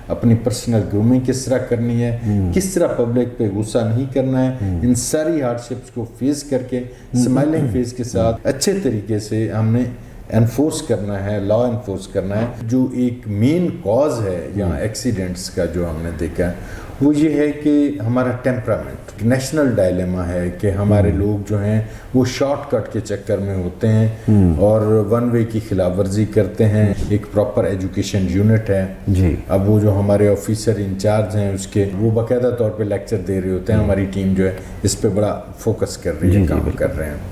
اپنی personal grooming کس طرح کرنی ہے, کس طرح پبلک پہ غصہ نہیں کرنا ہے, ان ساری ہارڈشپس کو فیس کر کے اسمائلنگ فیس کے ساتھ اچھے طریقے سے ہم نے انفورس کرنا ہے, لا انفورس کرنا ہے. جو ایک مین کاز ہے یہاں ایکسیڈنٹس کا جو ہم نے دیکھا ہے وہ یہ ہے کہ ہمارا ٹیمپرامنٹ نیشنل ڈائلیما ہے کہ ہمارے لوگ جو ہیں وہ شارٹ کٹ کے چکر میں ہوتے ہیں اور ون وے کی خلاف ورزی کرتے ہیں. ایک پراپر ایجوکیشن یونٹ ہے جی, اب وہ جو ہمارے آفیسر انچارج ہیں اس کے وہ باقاعدہ طور پہ لیکچر دے رہے ہوتے ہیں. ہماری ٹیم جو ہے اس پہ بڑا فوکس کر رہی ہے, کام کر رہے ہیں.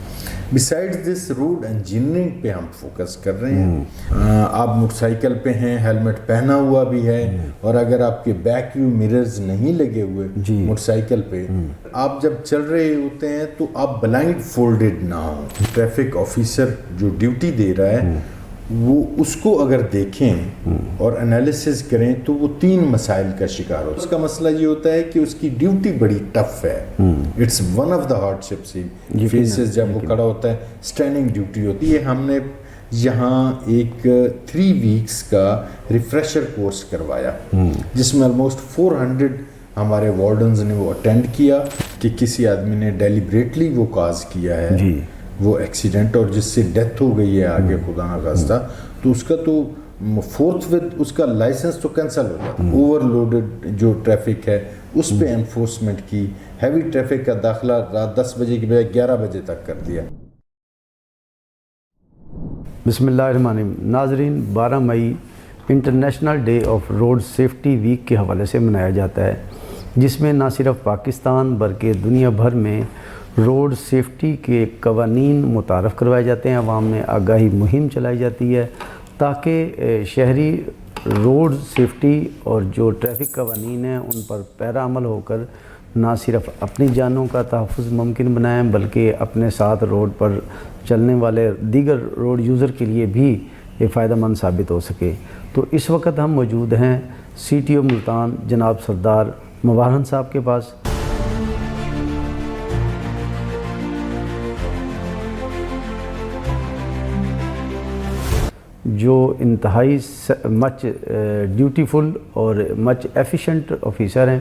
بسائڈ دس روڈ انجینئرنگ پہ ہم فوکس کر رہے ہیں. آپ موٹر سائیکل پہ ہیں, ہیلمٹ پہنا ہوا بھی ہے, اور اگر آپ کے بیک ویو مررز نہیں لگے ہوئے موٹر سائیکل پہ, آپ جب چل رہے ہوتے ہیں تو آپ بلائنڈ فولڈڈ نہ ہوں. ٹریفک آفیسر جو ڈیوٹی دے رہا ہے وہ اس کو اگر دیکھیں اور انالیسس کریں تو وہ 3 مسائل کا شکار ہوتا ہے. اس کا مسئلہ یہ ہوتا ہے کہ اس کی ڈیوٹی بڑی ٹف ہے. It's one of the hardships he faces جب وہ کھڑا ہوتا ہے. اسٹینڈنگ ڈیوٹی ہوتی ہے. ہم نے یہاں ایک 3 ویکس کا ریفریشر کورس کروایا جس میں آلموسٹ 400 ہمارے وارڈنز نے وہ اٹینڈ کیا کہ کسی آدمی نے ڈیلیبریٹلی وہ کاز کیا ہے وہ ایکسیڈنٹ اور جس سے ڈیتھ ہو گئی ہے آگے خدا نخواستہ, تو اس کا تو فورتھ ود اس کا لائسنس تو کینسل ہو جاتا. اوور لوڈڈ جو ٹریفک ہے اس پہ انفورسمنٹ کی, ہیوی ٹریفک کا داخلہ رات 10 بجے کی بجائے 11 بجے تک کر دیا. بسم اللہ الرحمن الرحیم. ناظرین, 12 مئی international day of road safety week کے حوالے سے منایا جاتا ہے, جس میں نہ صرف پاکستان بلکہ دنیا بھر میں روڈ سیفٹی کے قوانین متعارف کروائے جاتے ہیں. عوام میں آگاہی مہم چلائی جاتی ہے تاکہ شہری روڈ سیفٹی اور جو ٹریفک قوانین ہیں ان پر پیرا عمل ہو کر نہ صرف اپنی جانوں کا تحفظ ممکن بنائیں بلکہ اپنے ساتھ روڈ پر چلنے والے دیگر روڈ یوزر کے لیے بھی یہ فائدہ مند ثابت ہو سکے. تو اس وقت ہم موجود ہیں CTO ملتان جناب سردار موارن صاحب کے پاس. جو انتہائی مچ ڈیوٹیفل اور مچ ایفیشنٹ آفیسر ہیں.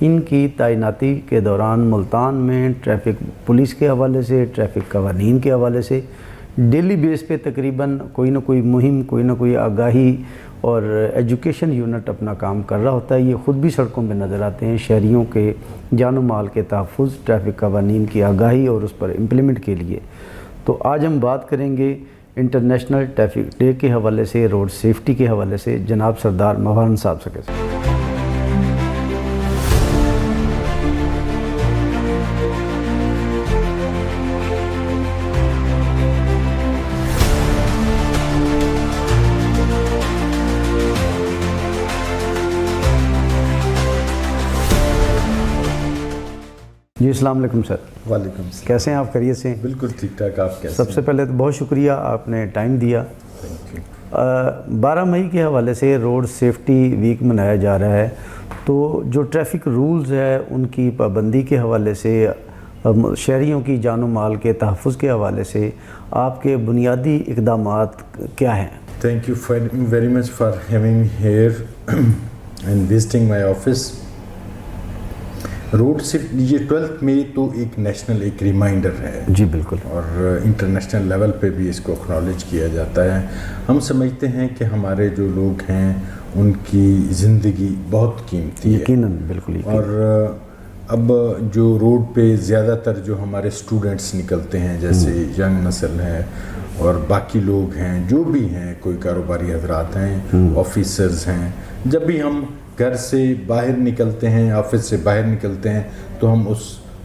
ان کی تعیناتی کے دوران ملتان میں ٹریفک پولیس کے حوالے سے, ٹریفک قوانین کے حوالے سے ڈیلی بیس پہ تقریباً کوئی نہ کوئی مہم, کوئی نہ کوئی آگاہی اور ایجوکیشن یونٹ اپنا کام کر رہا ہوتا ہے. یہ خود بھی سڑکوں پہ نظر آتے ہیں شہریوں کے جان و مال کے تحفظ, ٹریفک قوانین کی آگاہی اور اس پر امپلیمنٹ کے لیے. تو آج ہم بات کریں گے انٹرنیشنل ٹریفک ڈے کے حوالے سے, روڈ سیفٹی کے حوالے سے جناب سردار موارن صاحب سے. جی السلام علیکم سر. وعلیکم السلام. کیسے ہیں آپ؟ خیریت سے؟ بالکل ٹھیک ٹھاک. آپ کیسے؟ سب سے پہلے تو بہت شکریہ, آپ نے ٹائم دیا. 12 مئی کے حوالے سے روڈ سیفٹی ویک منایا جا رہا ہے, تو جو ٹریفک رولز ہے ان کی پابندی کے حوالے سے, شہریوں کی جان و مال کے تحفظ کے حوالے سے آپ کے بنیادی اقدامات کیا ہیں؟ Thank you very much for having here and visiting my office. Road safety یہ 12 مئی تو ایک نیشنل ایک ریمائنڈر ہے. جی بالکل. اور انٹرنیشنل لیول پہ بھی اس کو اکنالج کیا جاتا ہے. ہم سمجھتے ہیں کہ ہمارے جو لوگ ہیں ان کی زندگی بہت قیمتی ہے. یقیناً, بالکل. اور اب جو روڈ پہ زیادہ تر جو ہمارے اسٹوڈنٹس نکلتے ہیں, جیسے ینگ نسل ہے اور باقی لوگ ہیں جو بھی ہیں, کوئی کاروباری حضرات ہیں, آفیسرز ہیں, جب بھی ہم گھر سے باہر نکلتے ہیں, آفس سے باہر نکلتے ہیں, تو ہم اس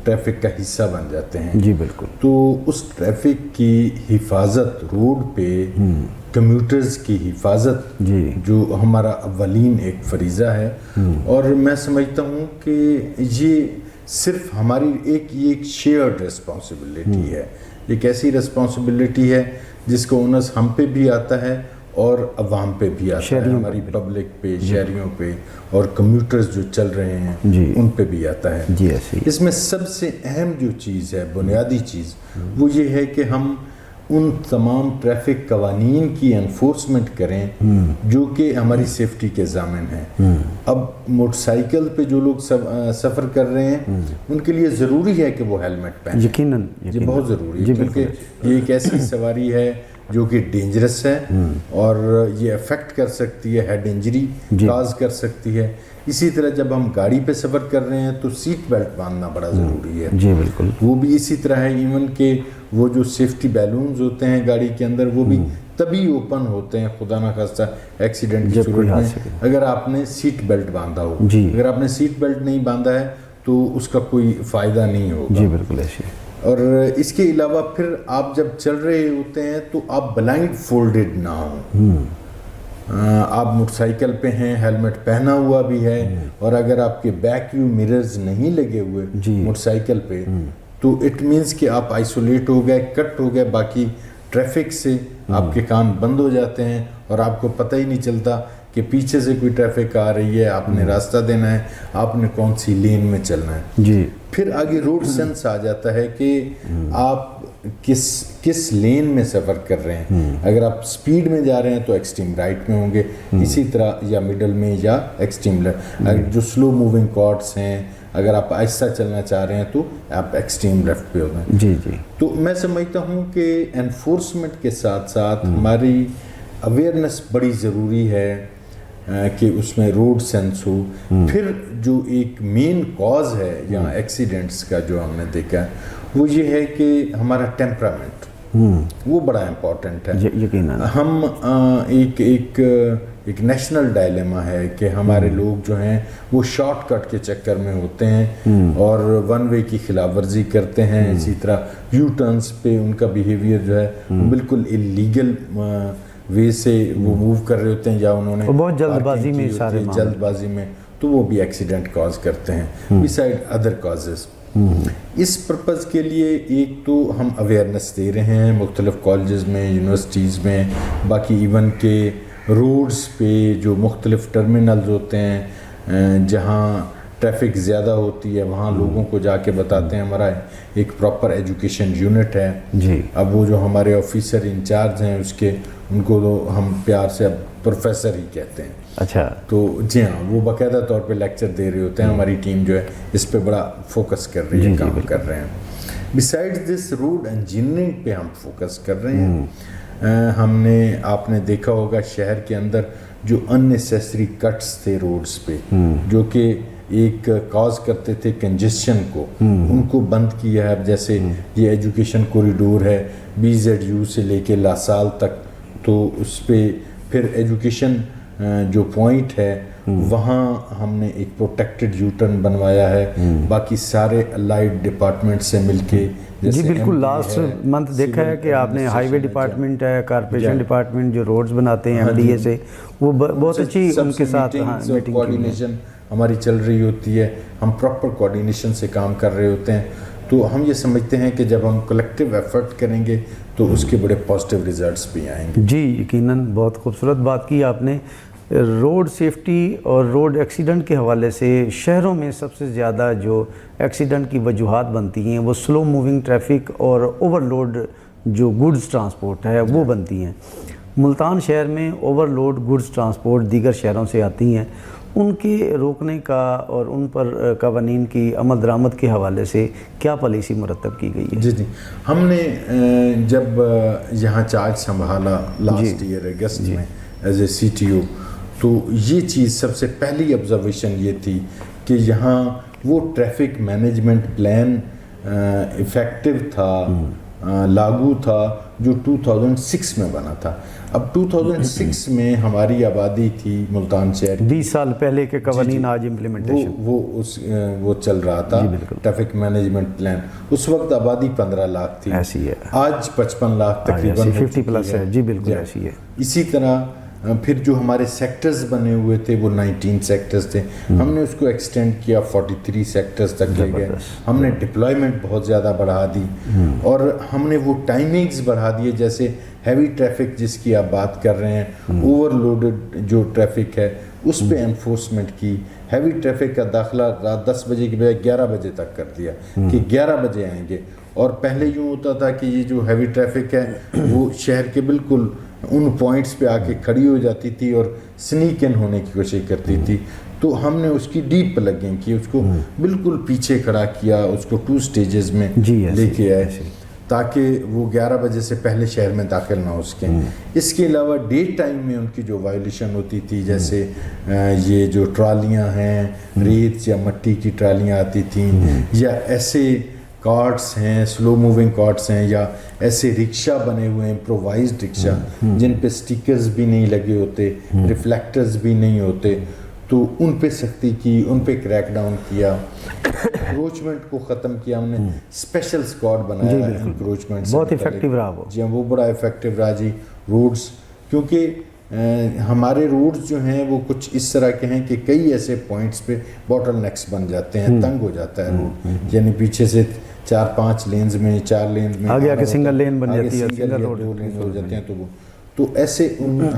ٹریفک کا حصہ بن جاتے ہیں. جی بالکل. تو اس ٹریفک کی حفاظت, روڈ پہ کمیوٹرز کی حفاظت, جو ہمارا اولین ایک فریضہ ہے. اور میں سمجھتا ہوں کہ یہ صرف ہماری ایک شیئرڈ ریسپانسبلٹی ہے. ایک ایسی ریسپانسبلٹی ہے جس کو اونس ہم پہ بھی آتا ہے اور عوام پہ بھی آتا ہے, ہماری پبلک پہ, شہریوں پہ, اور کمیوٹرز جو چل رہے ہیں ان پہ بھی آتا ہے. اس میں سب سے اہم جو چیز ہے, بنیادی چیز, وہ یہ ہے کہ ہم ان تمام ٹریفک قوانین کی انفورسمنٹ کریں جو کہ ہماری سیفٹی کے ضامن ہیں. اب موٹر سائیکل پہ جو لوگ سفر کر رہے ہیں ان کے لیے ضروری ہے کہ وہ ہیلمٹ پہنیں. یقیناً یہ بہت ضروری ہے کیونکہ یہ ایک ایسی سواری ہے جو کہ ڈینجرس ہے اور یہ افیکٹ کر سکتی ہے, ہیڈ انجری کاز کر سکتی ہے. اسی طرح جب ہم گاڑی پہ سفر کر رہے ہیں تو سیٹ بیلٹ باندھنا بڑا ضروری ہے. جی بالکل. وہ بھی اسی طرح ہے, ایون کہ وہ جو سیفٹی بیلونز ہوتے ہیں گاڑی کے اندر وہ بھی تبھی اوپن ہوتے ہیں خدا نہ خواستہ ایکسیڈنٹ کی صورت میں اگر آپ نے سیٹ بیلٹ باندھا ہو. اگر آپ نے سیٹ بیلٹ نہیں باندھا ہے تو اس کا کوئی فائدہ نہیں ہوگا. جی بالکل ایسے. اور اس کے علاوہ پھر آپ جب چل رہے ہوتے ہیں تو آپ بلائنڈ فولڈڈ نہ ہوں. آپ موٹر سائیکل پہ ہیں, ہیلمٹ پہنا ہوا بھی ہے, اور اگر آپ کے بیک ویو مررز نہیں لگے ہوئے موٹر سائیکل پہ تو اٹ مینس کہ آپ آئسولیٹ ہو گئے, کٹ ہو گئے باقی ٹریفک سے. آپ کے کان بند ہو جاتے ہیں اور آپ کو پتہ ہی نہیں چلتا کہ پیچھے سے کوئی ٹریفک آ رہی ہے, آپ نے راستہ دینا ہے, آپ نے کون سی لین میں چلنا ہے. جی. پھر آگے روڈ سینس آ جاتا ہے کہ آپ کس لین میں سفر کر رہے ہیں. اگر آپ سپیڈ میں جا رہے ہیں تو ایکسٹریم رائٹ میں ہوں گے, اسی طرح یا مڈل میں یا ایکسٹریم لیفٹ. جو سلو موونگ کارٹس ہیں اگر آپ آہستہ چلنا چاہ رہے ہیں تو آپ ایکسٹریم لیفٹ پہ ہوتے ہیں. جی جی. تو میں سمجھتا ہوں کہ انفورسمنٹ کے ساتھ ساتھ ہماری اویئرنیس بڑی ضروری ہے کہ اس میں روڈ سینس ہو. پھر جو ایک مین کاز ہے یہاں ایکسیڈنٹس کا جو ہم نے دیکھا وہ یہ ہے کہ ہمارا ٹیمپرامنٹ وہ بڑا امپورٹنٹ ہے. یقیناً ہم ایک نیشنل ڈائلیما ہے کہ ہمارے لوگ جو ہیں وہ شارٹ کٹ کے چکر میں ہوتے ہیں اور ون وے کی خلاف ورزی کرتے ہیں. اسی طرح یو ٹرنس پہ ان کا بیہیویئر جو ہے بالکل اللیگل وے سے وہ موو کر رہے ہوتے ہیں یا انہوں نے بہت جلد بازی میں تو وہ بھی ایکسیڈنٹ کاز کرتے ہیں بسائڈ ادر کازز. اس پرپز کے لیے ایک تو ہم اویئرنیس دے رہے ہیں مختلف کالجز میں, یونیورسٹیز میں, باقی ایون کہ روڈز پہ جو مختلف ٹرمینلز ہوتے ہیں جہاں ٹریفک زیادہ ہوتی ہے وہاں لوگوں کو جا کے بتاتے ہیں. ہمارا ایک پراپر ایجوکیشن یونٹ ہے. جی. اب وہ جو ہمارے آفیسر انچارج ہیں اس کے ان کو ہم پیار سے اب پروفیسر ہی کہتے ہیں. اچھا. تو جی ہاں وہ باقاعدہ طور پہ لیکچر دے رہے ہوتے ہیں. ہماری ٹیم جو ہے اس پہ بڑا فوکس کر رہی ہے, کام کر رہے ہیں. بسائڈ دس روڈ انجینئرنگ پہ ہم فوکس کر رہے ہیں. ہم نے آپ نے دیکھا ہوگا شہر کے اندر جو اننیسیسری کٹس تھے روڈز پہ جو کہ ایک کاز کرتے تھے کنجسشن کو, ان کو بند کیا ہے. اب جیسے یہ ایجوکیشن کوریڈور ہے BZU سے لے کے لاسال تک, تو اس پہ پھر ایجوکیشن جو پوائنٹ ہے وہاں ہم نے ایک پروٹیکٹڈ یو ٹرن بنوایا ہے. باقی سارے الائڈ ڈپارٹمنٹ سے مل کے جی بالکل. لاسٹ منتھ دیکھا ہے کہ آپ نے ہائی وے ڈپارٹمنٹ ہے, کارپوریشن ڈپارٹمنٹ جو روڈز بناتے ہیں MDA سے, وہ بہت اچھی ان کے ساتھ میٹنگ کوآرڈینیشن ہماری چل رہی ہوتی ہے. ہم پراپر کوآرڈینیشن سے کام کر رہے ہوتے ہیں. تو ہم یہ سمجھتے ہیں کہ جب ہم کلیکٹیو ایفرٹ کریں گے تو اس کے بڑے پازیٹیو ریزلٹس بھی آئیں گے. جی یقیناً بہت خوبصورت بات کی آپ نے. روڈ سیفٹی اور روڈ ایکسیڈنٹ کے حوالے سے شہروں میں سب سے زیادہ جو ایکسیڈنٹ کی وجوہات بنتی ہیں وہ سلو موونگ ٹریفک اور اوور لوڈ جو گوڈز ٹرانسپورٹ ہے وہ بنتی ہیں. ملتان شہر میں اوور لوڈ گوڈز ٹرانسپورٹ دیگر شہروں سے آتی ہیں, ان کے روکنے کا اور ان پر قوانین کی عمل درآمد کے حوالے سے کیا پالیسی مرتب کی گئی ہے؟ جی ہم نے جب یہاں چارج سنبھالا لاسٹ ایئر اگست میں ایز اے CTO, تو یہ چیز سب سے پہلی آبزرویشن یہ تھی کہ یہاں وہ ٹریفک مینجمنٹ پلان افیکٹو تھا, لاگو تھا جو 2006 میں بنا تھا. اب 2006 میں ہماری آبادی تھی ملتان شہر 20 سال پہلے کے قوانین آج امپلیمنٹیشن وہ چل رہا تھا ٹریفک مینجمنٹ پلان. اس وقت آبادی 15 لاکھ تھی, ایسی ہے. آج 55 لاکھ تقریباً 50+ ہے. جی بالکل ایسی ہے. اسی طرح پھر جو ہمارے سیکٹرز بنے ہوئے تھے وہ 19 سیکٹرز تھے. ہم نے اس کو ایکسٹینڈ کیا 43 سیکٹرز تک لے گئے. ہم نے ڈپلائمنٹ بہت زیادہ بڑھا دی اور ہم نے وہ ٹائمنگز بڑھا دیے. جیسے ہیوی ٹریفک جس کی آپ بات کر رہے ہیں, اوور لوڈڈ جو ٹریفک ہے اس پہ انفورسمنٹ کی. ہیوی ٹریفک کا داخلہ رات 10 بجے کی بجائے 11 بجے تک کر دیا کہ 11 بجے آئیں گے. اور پہلے یوں ہوتا تھا کہ یہ جو ہیوی ٹریفک ہے وہ شہر کے بالکل ان پوائنٹس پہ آ کے کھڑی ہو جاتی تھی اور سنیک ان ہونے کی کوشش کرتی تھی. تو ہم نے اس کی ڈیپ پلگنگ کی, اس کو بالکل پیچھے کھڑا کیا, اس کو 2 سٹیجز میں لے کے آئے تاکہ وہ 11 بجے سے پہلے شہر میں داخل نہ ہو سکیں. اس کے علاوہ ڈے ٹائم میں ان کی جو وائلیشن ہوتی تھی, جیسے یہ جو ٹرالیاں ہیں, ریت یا مٹی کی ٹرالیاں آتی تھیں, یا ایسے کارٹس ہیں, سلو موونگ کارٹس ہیں, یا ایسے رکشا بنے ہوئے ہیں, امپرووائزڈ رکشا جن پہ سٹیکرز بھی نہیں لگے ہوتے, ریفلیکٹرز بھی نہیں ہوتے, تو ان پہ سختی کی, ان پہ کریک ڈاؤن کیا, انکروچمنٹ کو ختم کیا. ہم نے اسپیشل اسکواڈ بنایا انکروچمنٹ سے. بہت افیکٹو رہا وہ. جی ہاں, وہ بڑا افیکٹو رہا جی. روڈز, کیونکہ ہمارے روڈز جو ہیں وہ کچھ اس طرح کے ہیں کہ کئی ایسے پوائنٹس پہ باٹل نیکس بن جاتے ہیں, تنگ ہو جاتا ہے روڈ, یعنی پیچھے سے 4-5 لینز میں, 4 لینز میں آگے آگے سنگل لین بن جاتی ہے, سنگل روڈ ہو جاتے ہیں. تو ایسے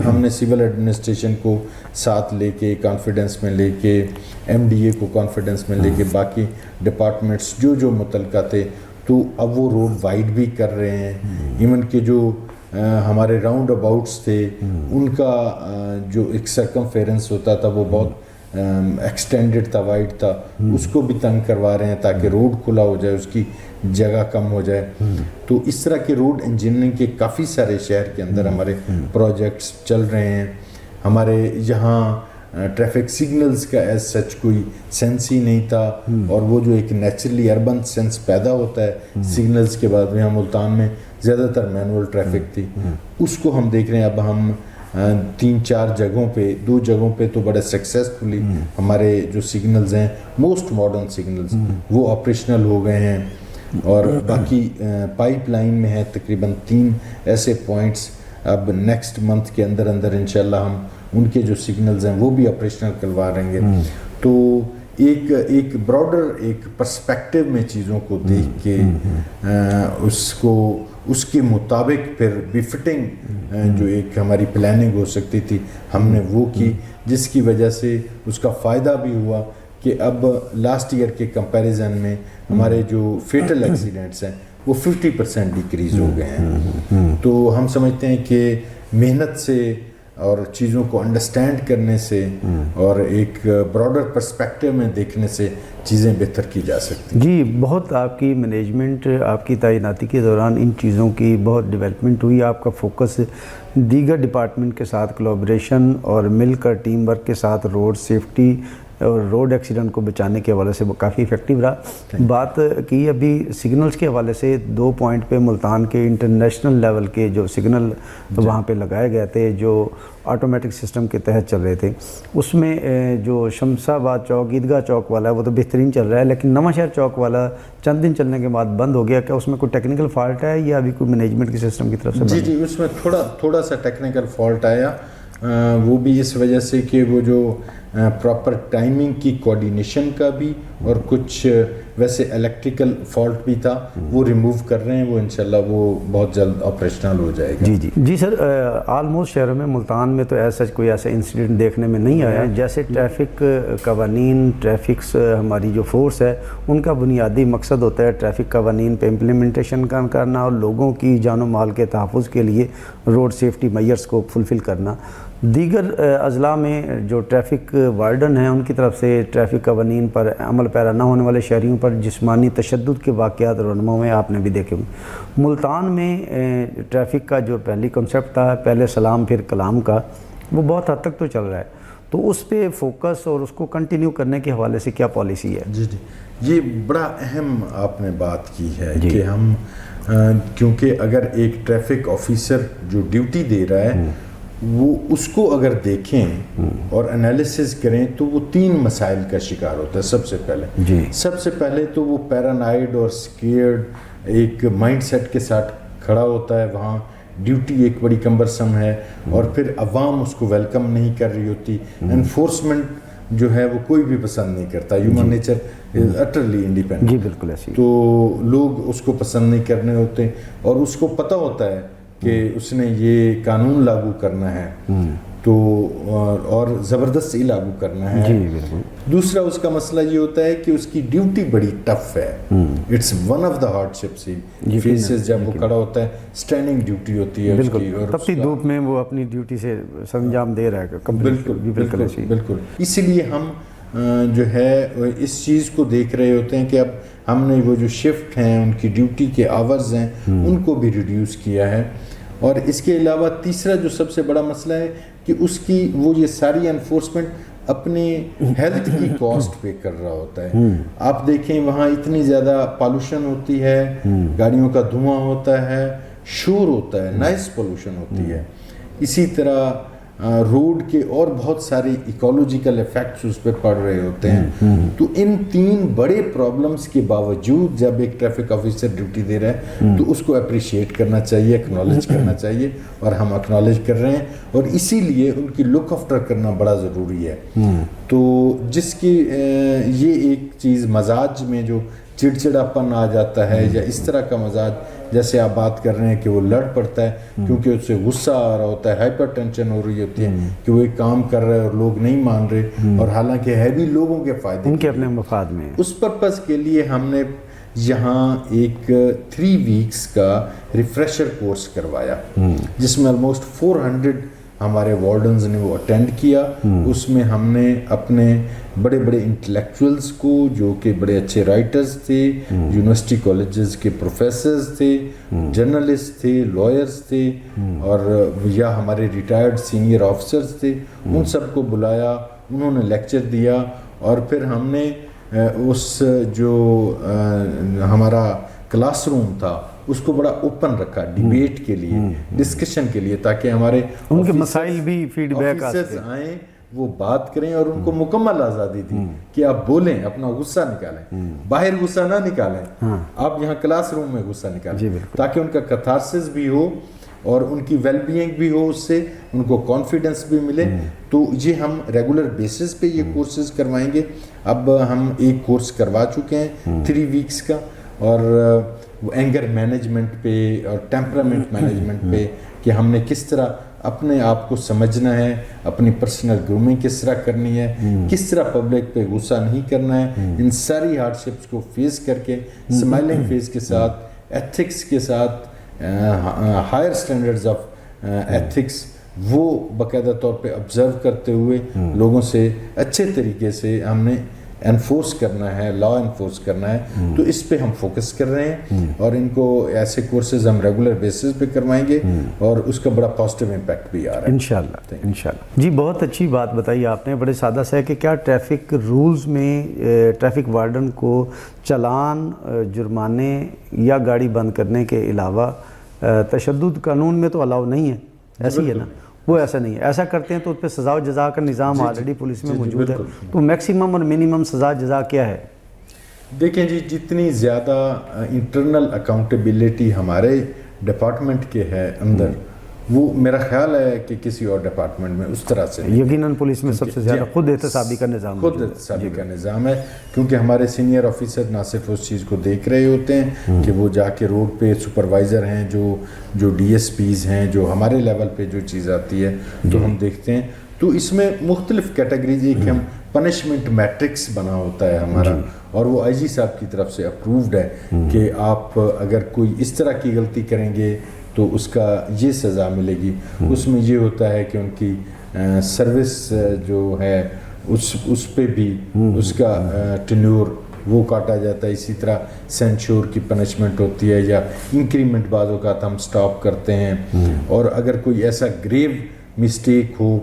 ہم نے سول ایڈمنسٹریشن کو ساتھ لے کے, کانفیڈنس میں لے کے, ایم ڈی اے کو کانفیڈنس میں لے کے, باقی ڈپارٹمنٹس جو متعلقہ تھے, تو اب وہ روڈ وائڈ بھی کر رہے ہیں. ایون کہ جو ہمارے راؤنڈ اباؤٹس تھے ان کا جو ایک سرکمفیرنس ہوتا تھا وہ بہت ایکسٹینڈڈ تھا, وائڈ تھا, اس کو بھی تنگ کروا رہے ہیں تاکہ روڈ کھلا ہو جائے, اس کی جگہ کم ہو جائے. تو اس طرح کے روڈ انجینئرنگ کے کافی سارے شہر کے اندر ہمارے پروجیکٹس چل رہے ہیں. ہمارے یہاں ٹریفک سگنلز کا ایز سچ کوئی سینس ہی نہیں تھا, اور وہ جو ایک نیچرلی اربن سینس پیدا ہوتا ہے سگنلز کے بعد میں, ملتان میں زیادہ تر مینول ٹریفک تھی, اس کو ہم دیکھ رہے ہیں. اب ہم 3-4 جگہوں پہ, 2 جگہوں پہ تو بڑے سکسیسفلی ہمارے جو سگنلز ہیں, موسٹ ماڈرن سگنلز, وہ آپریشنل ہو گئے ہیں. اور باقی پائپ لائن میں ہے تقریباً 3 ایسے پوائنٹس. اب نیکسٹ منتھ کے اندر انشاءاللہ ہم ان کے جو سگنلز ہیں وہ بھی آپریشنل کروا رہیں گے. تو ایک براڈر ایک پرسپیکٹو میں چیزوں کو دیکھ کے اس کے مطابق پھر بفٹنگ جو ایک ہماری پلاننگ ہو سکتی تھی ہم نے وہ کی, جس کی وجہ سے اس کا فائدہ بھی ہوا کہ اب لاسٹ ایئر کے کمپیریزن میں ہمارے جو فیٹل ایکسیڈنٹس ہیں وہ 50% ڈیکریز ہو گئے ہیں. تو ہم سمجھتے ہیں کہ محنت سے اور چیزوں کو انڈرسٹینڈ کرنے سے اور ایک براڈر پرسپیکٹو میں دیکھنے سے چیزیں بہتر کی جا سکتی ہیں. جی, بہت آپ کی مینجمنٹ, آپ کی تعیناتی کے دوران ان چیزوں کی بہت ڈیولپمنٹ ہوئی. آپ کا فوکس دیگر ڈپارٹمنٹ کے ساتھ کولابریشن اور مل کر ٹیم ورک کے ساتھ روڈ سیفٹی اور روڈ ایکسیڈنٹ کو بچانے کے حوالے سے کافی افیکٹو رہا. بات کی ابھی سگنلز کے حوالے سے, 2 پوائنٹ پہ ملتان کے انٹرنیشنل لیول کے جو سگنل وہاں پہ لگائے گئے تھے جو آٹومیٹک سسٹم کے تحت چل رہے تھے, اس میں جو شمس آباد چوک, عیدگاہ چوک والا ہے وہ تو بہترین چل رہا ہے, لیکن نواں شہر چوک والا چند دن چلنے کے بعد بند ہو گیا. کیا اس میں کوئی ٹیکنیکل فالٹ ہے یا ابھی کوئی مینجمنٹ کی سسٹم کی طرف سے؟ جی, اس میں تھوڑا سا ٹیکنیکل فالٹ آیا, وہ بھی اس وجہ سے کہ وہ جو پراپر ٹائمنگ کی کوارڈینیشن کا بھی اور کچھ ویسے الیکٹریکل فالٹ بھی تھا, وہ ریموو کر رہے ہیں. وہ انشاءاللہ وہ بہت جلد آپریشنل ہو جائے گا. جی سر, آلموسٹ شہروں میں, ملتان میں تو ایسا کوئی ایسا انسیڈنٹ دیکھنے میں نہیں آیا. جیسے ٹریفک قوانین, ٹریفکس ہماری جو فورس ہے ان کا بنیادی مقصد ہوتا ہے ٹریفک قوانین پہ امپلیمنٹیشن کرنا اور لوگوں کی جان و مال کے تحفظ کے لیے روڈ سیفٹی میئرز کو فلفل کرنا. دیگر اضلاع میں جو ٹریفک وارڈن ہیں ان کی طرف سے ٹریفک قوانین پر عمل پیرا نہ ہونے والے شہریوں پر جسمانی تشدد کے واقعات رونما میں آپ نے بھی دیکھے ہوں. ملتان میں ٹریفک کا جو پہلی کنسیپٹ تھا, پہلے سلام پھر کلام کا, وہ بہت حد تک تو چل رہا ہے. تو اس پہ فوکس اور اس کو کنٹینیو کرنے کے حوالے سے کیا پالیسی ہے؟ جی, یہ بڑا اہم آپ نے بات کی ہے کہ ہم کیونکہ اگر ایک ٹریفک آفیسر جو ڈیوٹی دے رہا ہے وہ اس کو اگر دیکھیں اور انالیسز کریں تو وہ 3 مسائل کا شکار ہوتا ہے. سب سے پہلے تو وہ پیرانائڈ اور سکیئرڈ ایک مائنڈ سیٹ کے ساتھ کھڑا ہوتا ہے. وہاں ڈیوٹی ایک بڑی کمبرسم ہے اور پھر عوام اس کو ویلکم نہیں کر رہی ہوتی. انفورسمنٹ جو ہے وہ کوئی بھی پسند نہیں کرتا. Human nature is utterly independent. جی بالکل ایسی. تو لوگ اس کو پسند نہیں کرنے ہوتے اور اس کو پتہ ہوتا ہے کہ اس نے یہ قانون لاگو کرنا ہے. تو اور زبردست ہی لاگو کرنا ہے. جی بالکل. دوسرا اس کا مسئلہ یہ ہوتا ہے کہ اس کی ڈیوٹی بڑی ٹف ہے. It's one of the hardships he faces جب وہ کھڑا ہوتا ہے. اسٹینڈنگ ڈیوٹی ہوتی ہے بالکل, تپتی دھوپ میں وہ اپنی ڈیوٹی سے سرانجام دے رہا ہے. بالکل. اسی لیے ہم جو ہے اس چیز کو دیکھ رہے ہوتے ہیں کہ اب ہم نے وہ جو شفٹ ہیں ان کی ڈیوٹی کے آورز ہیں ان کو بھی ریڈیوس کیا ہے. اور اس کے علاوہ تیسرا جو سب سے بڑا مسئلہ ہے کہ اس کی وہ یہ ساری انفورسمنٹ اپنی ہیلتھ کی کاسٹ پے کر رہا ہوتا ہے. آپ دیکھیں وہاں اتنی زیادہ پالوشن ہوتی ہے, گاڑیوں کا دھواں ہوتا ہے, شور ہوتا ہے, نائز پولوشن ہوتی ہے. اسی طرح روڈ کے اور بہت سارے ایکولوجیکل ایفیکٹس اس پہ پڑ رہے ہوتے ہیں. تو ان 3 بڑے پرابلمس کے باوجود جب ایک ٹریفک آفیسر ڈیوٹی دے رہا ہے تو اس کو اپریشیٹ کرنا چاہیے, اکنالج کرنا چاہیے, اور ہم اکنالج کر رہے ہیں. اور اسی لیے ان کی لک آفٹر کرنا بڑا ضروری ہے. تو جس کی یہ ایک چیز مزاج میں جو چڑچڑاپن آ جاتا ہے یا اس طرح کا مزاج جیسے آپ بات کر رہے ہیں کہ وہ لڑ پڑتا ہے کیونکہ اس سے غصہ آ رہا ہوتا ہے, ہائپر ٹینشن ہو رہی ہوتی ہے کہ وہ ایک کام کر رہے ہیں اور لوگ نہیں مان رہے, اور حالانکہ ہے بھی لوگوں کے فائدے ان کے اپنے مفاد میں. اس پرپز کے لیے ہم نے یہاں ایک 3 ویکس کا ریفریشر کورس کروایا جس میں آلموسٹ 400 ہمارے وارڈنز نے وہ اٹینڈ کیا. اس میں ہم نے اپنے بڑے بڑے انٹلیکچوئلز کو جو کہ بڑے اچھے رائٹرز تھے, یونیورسٹی کالجز کے پروفیسرز تھے, جرنلسٹ تھے, لائرز تھے, اور یا ہمارے ریٹائرڈ سینئر آفیسرز تھے, ان سب کو بلایا, انہوں نے لیکچر دیا. اور پھر ہم نے اس جو ہمارا کلاس روم تھا اس کو بڑا اوپن رکھا ڈیبیٹ کے لیے, ڈسکشن کے لیے, تاکہ ہمارے ان کے مسائل بھی فیڈ بیک آئیں, وہ بات کریں, اور ان کو مکمل آزادی دی کہ آپ بولیں, اپنا غصہ نکالیں, باہر غصہ نہ نکالیں, آپ یہاں کلاس روم میں غصہ نکالیں, تاکہ ان کا کتھارسس بھی ہو اور ان کی ویل بینگ بھی ہو, اس سے ان کو کانفیڈنس بھی ملے. تو یہ ہم ریگولر بیسس پہ یہ کورسز کروائیں گے. اب ہم ایک کورس کروا چکے ہیں 3 ویکس کا, اور وہ اینگر مینجمنٹ پہ اور ٹیمپرامنٹ مینجمنٹ پہ کہ ہم نے کس طرح اپنے آپ کو سمجھنا ہے, اپنی پرسنل گرومنگ کس طرح کرنی ہے, کس طرح پبلک پہ غصہ نہیں کرنا ہے. ان ساری ہارڈ شپس کو فیس کر کے اسمائلنگ فیس کے ساتھ, ایتھکس کے ساتھ, ہائر سٹینڈرڈز آف ایتھکس وہ باقاعدہ طور پہ آبزرو کرتے ہوئے لوگوں سے اچھے طریقے سے ہم نے انفورس کرنا ہے, لا انفورس کرنا ہے. تو اس پہ ہم فوکس کر رہے ہیں, اور ان کو ایسے کورسز ہم ریگولر بیسس پہ کروائیں گے, اور اس کا بڑا پازیٹیو امپیکٹ بھی آ رہا ہے انشاءاللہ. انشاءاللہ. جی بہت اچھی بات بتائی آپ نے, بڑے سادہ سا ہے کہ کیا ٹریفک رولز میں ٹریفک وارڈن کو چلان, جرمانے یا گاڑی بند کرنے کے علاوہ تشدد قانون میں تو الاؤ نہیں ہے, ایسی ہے نا, وہ ایسا نہیں ہے. ایسا کرتے ہیں تو اس پہ سزا و جزا کا نظام آلریڈی پولیس میں موجود ہے. تو میکسیمم اور منیمم سزا جزا کیا ہے؟ دیکھیں جی, جتنی زیادہ انٹرنل اکاؤنٹیبلٹی ہمارے ڈپارٹمنٹ کے ہے اندر, وہ میرا خیال ہے کہ کسی اور ڈپارٹمنٹ میں اس طرح سے یقیناً پولیس میں سب سے زیادہ خود احتسابی کا نظام, خود احتسابی کا نظام ہے. کیونکہ ہمارے سینئر آفیسر نہ صرف اس چیز کو دیکھ رہے ہوتے ہیں کہ وہ جا کے روڈ پہ سپروائزر ہیں, جو ڈی ایس پیز ہیں, جو ہمارے لیول پہ جو چیز آتی ہے تو ہم دیکھتے ہیں. تو اس میں مختلف کیٹیگریز, ایک ہم پنشمنٹ میٹرکس بنا ہوتا ہے ہمارا, اور وہ آئی جی صاحب کی طرف سے اپرووڈ ہے کہ آپ اگر کوئی اس طرح کی غلطی کریں گے تو اس کا یہ سزا ملے گی. اس میں یہ ہوتا ہے کہ ان کی سروس جو ہے اس پہ بھی اس کا ٹینیور وہ کاٹا جاتا ہے. اسی طرح سینشور کی پنشمنٹ ہوتی ہے, یا انکریمنٹ بعض اوقات ہم سٹاپ کرتے ہیں. اور اگر کوئی ایسا گریو مسٹیک ہو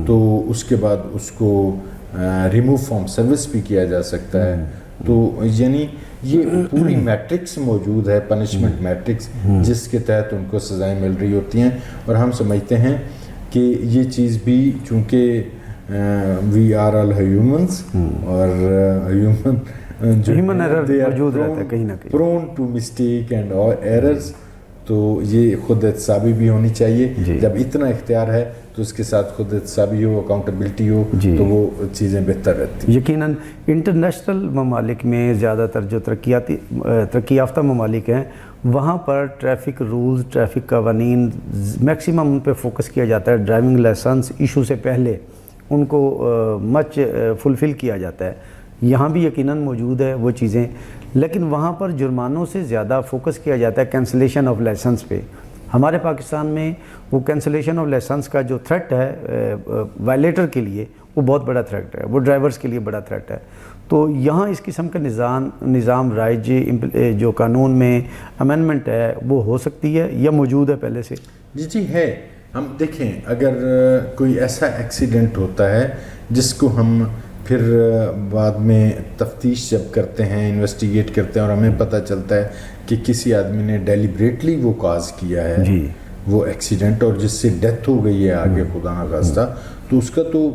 تو اس کے بعد اس کو ریموو فرام سروس بھی کیا جا سکتا ہے. تو یعنی یہ پوری میٹرکس موجود ہے, پنشمنٹ میٹرکس, جس کے تحت ان کو سزائیں مل رہی ہوتی ہیں. اور ہم سمجھتے ہیں کہ یہ چیز بھی چونکہ وی آر آل ہیومنس, اور ہیومن ایرر موجود رہتا ہے کہیں نہ کہیں, prone to mistake and errors, تو یہ خود احتسابی بھی ہونی چاہیے. جب اتنا اختیار ہے تو اس کے ساتھ خود احتسابی ہو, اکاؤنٹیبلٹی ہو, تو وہ چیزیں بہتر رہتی ہیں. یقیناً انٹرنیشنل ممالک میں زیادہ تر جو ترقی یافتہ ممالک ہیں وہاں پر ٹریفک رولز، ٹریفک قوانین میکسیمم ان پہ فوکس کیا جاتا ہے. ڈرائیونگ لائسنس ایشو سے پہلے ان کو مچ فلفل کیا جاتا ہے. یہاں بھی یقیناً موجود ہے وہ چیزیں، لیکن وہاں پر جرمانوں سے زیادہ فوکس کیا جاتا ہے کینسلیشن آف لائسنس پہ. ہمارے پاکستان میں وہ کینسلیشن آف لائسنس کا جو تھریٹ ہے وائلیٹر کے لیے، وہ بہت بڑا تھریٹ ہے، وہ ڈرائیورز کے لیے بڑا تھریٹ ہے. تو یہاں اس قسم کا نظام رائج جو قانون میں امینڈمنٹ ہے وہ ہو سکتی ہے یا موجود ہے پہلے سے؟ جی ہے. ہم دیکھیں، اگر کوئی ایسا ایکسیڈنٹ ہوتا ہے جس کو ہم پھر بعد میں تفتیش جب کرتے ہیں، انویسٹیگیٹ کرتے ہیں، اور ہمیں پتہ چلتا ہے کہ کسی آدمی نے ڈیلیبریٹلی وہ کاز کیا ہے جی وہ ایکسیڈنٹ، اور جس سے ڈیتھ ہو گئی ہے آگے خدا نخواستہ، تو اس کا تو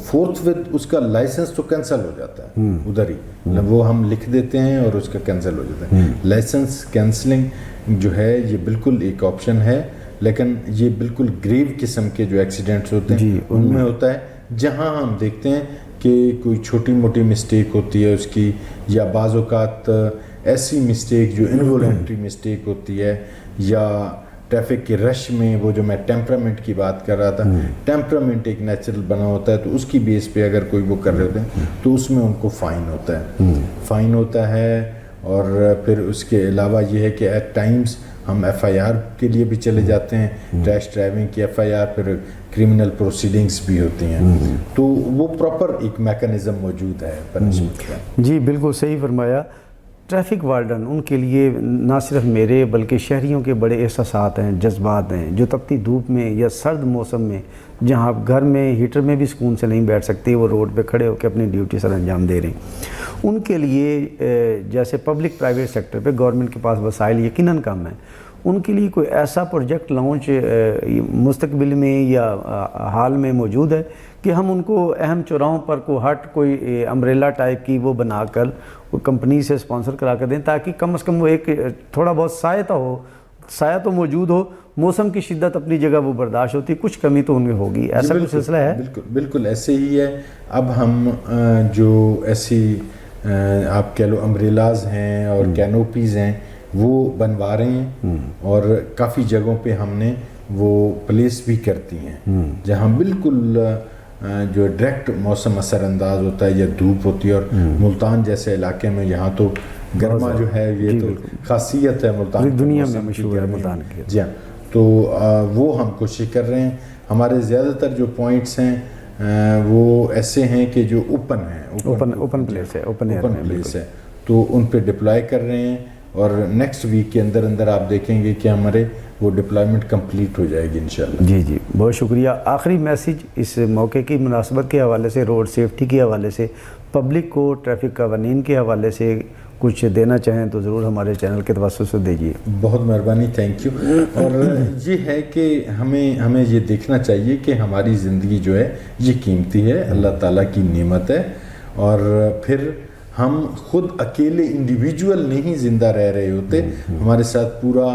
فورتھ وتھ اس کا لائسنس تو کینسل ہو جاتا ہے ادھر ہی. وہ ہم لکھ دیتے ہیں اور اس کا کینسل ہو جاتا ہے. لائسنس کینسلنگ جو ہے یہ بالکل ایک آپشن ہے، لیکن یہ بالکل گریو قسم کے جو ایکسیڈنٹس ہوتے ہیں ان میں ہوتا ہے، جہاں ہم دیکھتے ہیں کہ کوئی چھوٹی موٹی مسٹیک ہوتی ہے اس کی، یا بعض اوقات ایسی مسٹیک جو انوالنٹری مسٹیک ہوتی ہے، یا ٹریفک کے رش میں وہ جو میں ٹیمپرامنٹ کی بات کر رہا تھا، ٹیمپرامنٹ ایک نیچرل بنا ہوتا ہے، تو اس کی بیس پہ اگر کوئی وہ کر رہے ہوتے ہیں تو اس میں ان کو فائن ہوتا ہے. اور پھر اس کے علاوہ یہ ہے کہ ایٹ ٹائمز ہم ایف آئی آر کے لیے بھی چلے جاتے ہیں، ریش ڈرائیونگ کی ایف آئی آر، پھر کرمنل پروسیڈنگز بھی ہوتی ہیں. تو وہ پراپر ایک میکانزم موجود ہے پنشمنٹ کا. جی بالکل صحیح فرمایا. ٹریفک وارڈن ان کے لیے نہ صرف میرے بلکہ شہریوں کے بڑے احساسات ہیں، جذبات ہیں، جو تپتی دھوپ میں یا سرد موسم میں جہاں آپ گھر میں ہیٹر میں بھی سکون سے نہیں بیٹھ سکتے، وہ روڈ پہ کھڑے ہو کے اپنی ڈیوٹی سر انجام دے رہے ہیں. ان کے لیے جیسے پبلک پرائیویٹ سیکٹر پہ گورنمنٹ کے پاس وسائل یقیناً کم ہیں، ان کے لیے کوئی ایسا پروجیکٹ لانچ مستقبل میں یا حال میں موجود ہے کہ ہم ان کو اہم چوراہوں پر کوئی امبریلا ٹائپ کی وہ بنا کر وہ کمپنی سے اسپانسر کرا کر دیں، تاکہ کم از کم وہ ایک تھوڑا بہت سایہ تو موجود ہو. موسم کی شدت اپنی جگہ وہ برداشت ہوتی، کچھ کمی تو ان میں ہوگی. ایسا کوئی سلسلہ ہے؟ بالکل ایسے ہی ہے. اب ہم جو ایسی آپ کہہ لو امبریلاز ہیں اور کینوپیز ہیں وہ بنوا رہے ہیں، اور کافی جگہوں پہ ہم نے وہ پلیس بھی کرتی ہیں جہاں بالکل جو ڈائریکٹ موسم اثر انداز ہوتا ہے یا دھوپ ہوتی ہے. اور ملتان جیسے علاقے میں یہاں تو گرما جو ہے یہ تو خاصیت ہے ملتان، دنیا میں مشہور ہے ملتان کی. جی ہاں، تو وہ ہم کوشش کر رہے ہیں. ہمارے زیادہ تر جو پوائنٹس ہیں وہ ایسے ہیں کہ جو اوپن ہیں، اوپن پلیس ہے، تو ان پہ ڈپلائی کر رہے ہیں. اور نیکسٹ ویک کے اندر آپ دیکھیں گے کہ ہمارے وہ ڈپلائمنٹ کمپلیٹ ہو جائے گی انشاءاللہ. جی بہت شکریہ. آخری میسیج اس موقع کی مناسبت کے حوالے سے، روڈ سیفٹی کے حوالے سے، پبلک کو ٹریفک قوانین کے حوالے سے کچھ دینا چاہیں تو ضرور ہمارے چینل کے توسط سے دیجیے. بہت مہربانی، تھینک یو. اور یہ ہے کہ ہمیں یہ دیکھنا چاہیے کہ ہماری زندگی جو ہے یہ قیمتی ہے، اللہ تعالیٰ کی نعمت ہے، اور پھر ہم خود اکیلے انڈیویجول نہیں زندہ رہ رہے ہوتے، ہمارے ساتھ پورا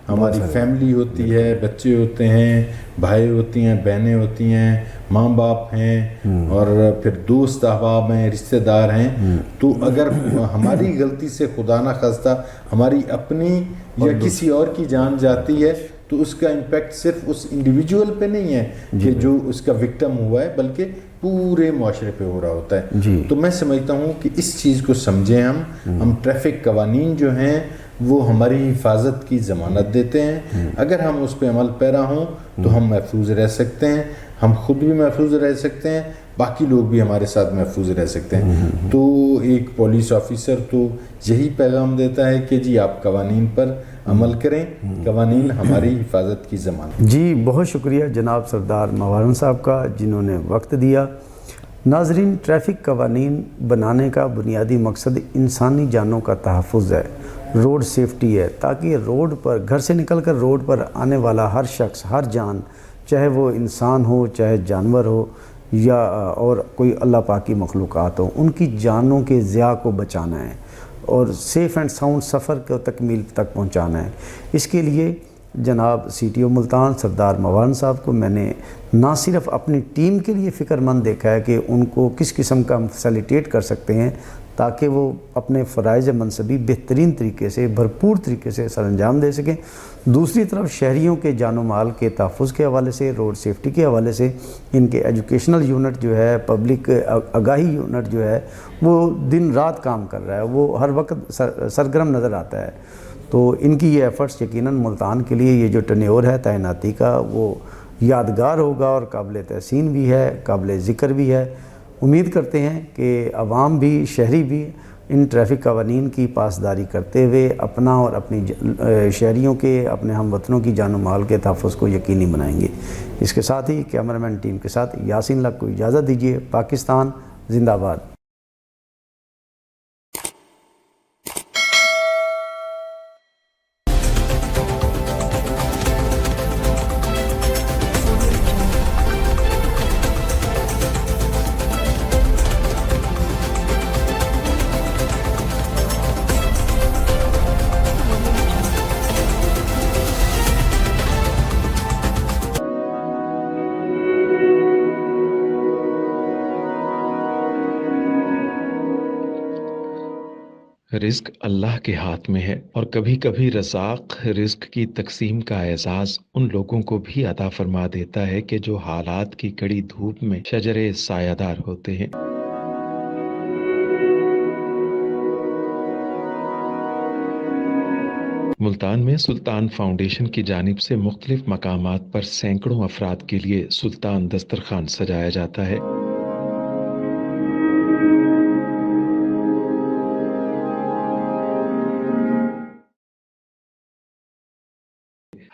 ہماری فیملی ہوتی ہے، بچے ہوتے ہیں، بھائی ہوتی ہیں، بہنیں ہوتی ہیں، ماں باپ ہیں، اور پھر دوست احباب ہیں، رشتہ دار ہیں. تو اگر ہماری غلطی سے خدا نہ خواستہ ہماری اپنی یا کسی اور کی جان جاتی ہے تو اس کا امپیکٹ صرف اس انڈیویجول پہ نہیں ہے کہ جو اس کا وکٹم ہوا ہے، بلکہ پورے معاشرے پہ ہو رہا ہوتا ہے. تو میں سمجھتا ہوں کہ اس چیز کو سمجھیں. ہم ٹریفک قوانین جو ہیں وہ ہماری حفاظت کی ضمانت دیتے ہیں. اگر ہم اس پہ عمل پیرا ہوں تو ہم محفوظ رہ سکتے ہیں، ہم خود بھی محفوظ رہ سکتے ہیں، باقی لوگ بھی ہمارے ساتھ محفوظ رہ سکتے ہیں. تو ایک پولیس آفیسر تو یہی پیغام دیتا ہے کہ جی آپ قوانین پر عمل کریں، قوانین ہماری حفاظت کی ضمانت. جی بہت شکریہ جناب سردار موارن صاحب کا جنہوں نے وقت دیا. ناظرین، ٹریفک قوانین بنانے کا بنیادی مقصد انسانی جانوں کا تحفظ ہے، روڈ سیفٹی ہے، تاکہ روڈ پر گھر سے نکل کر روڈ پر آنے والا ہر شخص، ہر جان، چاہے وہ انسان ہو، چاہے جانور ہو، یا اور کوئی اللہ پاک کی مخلوقات ہو، ان کی جانوں کے ضیاع کو بچانا ہے اور سیف اینڈ ساؤنڈ سفر کو تکمیل تک پہنچانا ہے. اس کے لیے جناب CTO ملتان سردار موان صاحب کو میں نے نہ صرف اپنی ٹیم کے لیے فکر مند دیکھا ہے کہ ان کو کس قسم کا ہم فیسیلیٹیٹ کر سکتے ہیں تاکہ وہ اپنے فرائض منصبی بہترین طریقے سے بھرپور طریقے سے سر انجام دے سکیں، دوسری طرف شہریوں کے جان و مال کے تحفظ کے حوالے سے، روڈ سیفٹی کے حوالے سے ان کے ایجوکیشنل یونٹ جو ہے، پبلک آگاہی یونٹ جو ہے وہ دن رات کام کر رہا ہے، وہ ہر وقت سرگرم نظر آتا ہے۔ تو ان کی یہ ایفرٹس یقیناً ملتان کے لیے یہ جو ٹینیور ہے تعیناتی کا وہ یادگار ہوگا اور قابل تحسین بھی ہے، قابل ذکر بھی ہے۔ امید کرتے ہیں کہ عوام بھی، شہری بھی ان ٹریفک قوانین کی پاسداری کرتے ہوئے اپنا اور اپنی شہریوں کے، اپنے ہم وطنوں کی جان و مال کے تحفظ کو یقینی بنائیں گے۔ اس کے ساتھ ہی کیمرہ مین ٹیم کے ساتھ یاسین لق کو اجازت دیجیے۔ پاکستان زندہ باد۔ رزق اللہ کے ہاتھ میں ہے، اور کبھی کبھی رزاق رزق کی تقسیم کا اعزاز ان لوگوں کو بھی عطا فرما دیتا ہے کہ جو حالات کی کڑی دھوپ میں شجرے سایہ دار ہوتے ہیں۔ ملتان میں سلطان فاؤنڈیشن کی جانب سے مختلف مقامات پر سینکڑوں افراد کے لیے سلطان دسترخوان سجایا جاتا ہے۔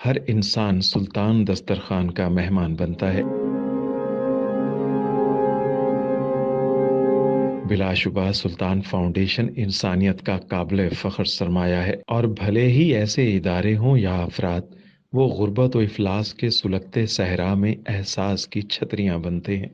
ہر انسان سلطان دسترخوان کا مہمان بنتا ہے۔ بلا شبہ سلطان فاؤنڈیشن انسانیت کا قابل فخر سرمایہ ہے، اور بھلے ہی ایسے ادارے ہوں یا افراد، وہ غربت و افلاس کے سلگتے صحرا میں احساس کی چھتریاں بنتے ہیں۔